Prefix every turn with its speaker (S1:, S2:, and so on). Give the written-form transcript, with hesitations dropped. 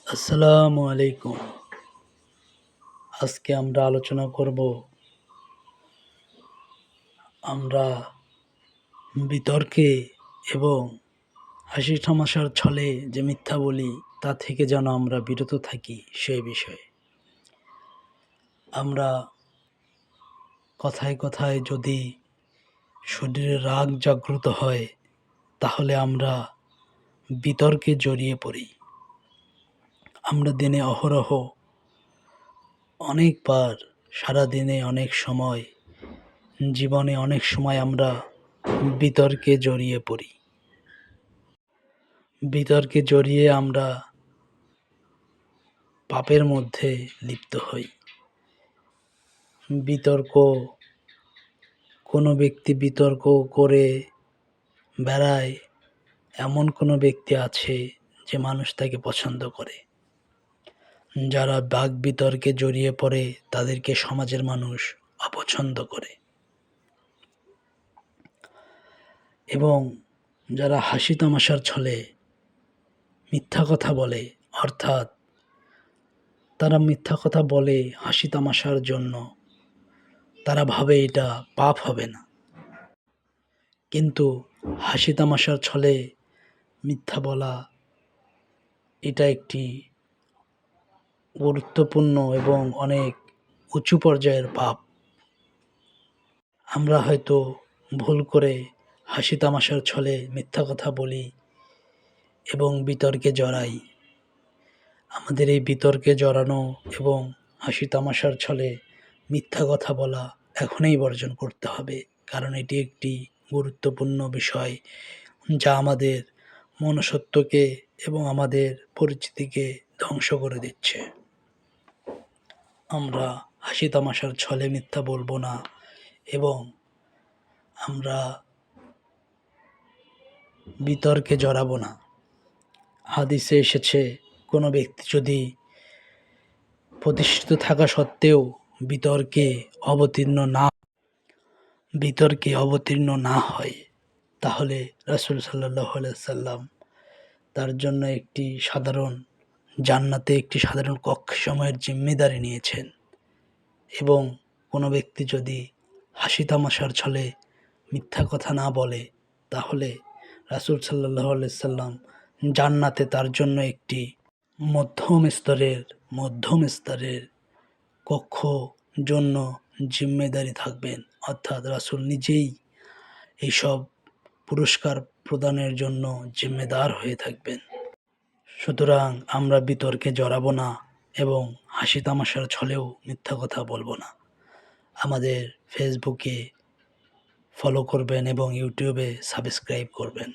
S1: আসসালামু আলাইকুম। আজকে আমরা আলোচনা করব আমরা বিতর্কে এবং হাসি তামাশার ছলে যে মিথ্যা বলি তা থেকে যেন আমরা বিরত থাকি সেই বিষয়ে। আমরা কথায় কথায় যদি শরীরে রাগ জাগ্রত হয় তাহলে আমরা বিতর্কে জড়িয়ে পড়ি। আমরা দিনে অহরহ অনেকবার সারাদিনে অনেক সময় জীবনে অনেক সময় আমরা বিতর্কে জড়িয়ে পড়ি। বিতর্কে জড়িয়ে আমরা পাপের মধ্যে লিপ্ত হই। বিতর্ক কোনো ব্যক্তি বিতর্ক করে বেড়ায়, এমন কোনো ব্যক্তি আছে যে মানুষ তাকে পছন্দ করে। যারা বাক বিতর্কে জড়িয়ে পড়ে তাদেরকে সমাজের মানুষ অপছন্দ করে। এবং যারা হাসি তামাশার ছলে মিথ্যা কথা বলে, অর্থাৎ তারা মিথ্যা কথা বলে হাসি তামাশার জন্য, তারা ভাবে এটা পাপ হবে না। কিন্তু হাসি তামাশার ছলে মিথ্যা বলা এটা একটি গুরুত্বপূর্ণ এবং অনেক উঁচু পর্যায়ের পাপ। আমরা হয়তো ভুল করে হাসি তামাশার ছলে মিথ্যা কথা বলি এবং বিতর্কে জড়াই। আমাদের এই বিতর্কে জড়ানো এবং হাসি তামাশার ছলে মিথ্যা কথা বলা এখনই বর্জন করতে হবে, কারণ এটি একটি গুরুত্বপূর্ণ বিষয় যা আমাদের মনুষ্যত্বকে এবং আমাদের পরিচিতিকে ধ্বংস করে দিচ্ছে। আমরা হাসি তামাশার ছলে মিথ্যা বলবো না এবং আমরা বিতর্কে জড়াবো না। হাদিসে এসেছে, কোনো ব্যক্তি যদি প্রতিষ্ঠিত থাকা সত্ত্বেও বিতর্কে অবতীর্ণ না হয় তাহলে রাসূল সাল্লাল্লাহু আলাইহি ওয়াসাল্লাম তার জন্য জান্নাতে একটি সাধারণ কক্ষসমূহের জিম্মেদারি নিয়েছেন। এবং কোনো ব্যক্তি যদি হাসি তামাশার ছলে মিথ্যা কথা না বলে তাহলে রাসূল সাল্লাল্লাহু আলাইহি ওয়াসাল্লাম জান্নাতে তার জন্য একটি মধ্যম স্তরের কক্ষ জন্য জিম্মেদারি থাকবেন, অর্থাৎ রাসূল নিজেই এইসব পুরস্কার প্রদানের জন্য জিম্মেদার হয়ে থাকবেন। সুতরাং আমরা বিতর্কে জড়াবো না এবং হাসি তামাশার ছলেও মিথ্যা কথা বলবো না। আমাদের ফেসবুকে ফলো করবেন এবং ইউটিউবে সাবস্ক্রাইব করবেন।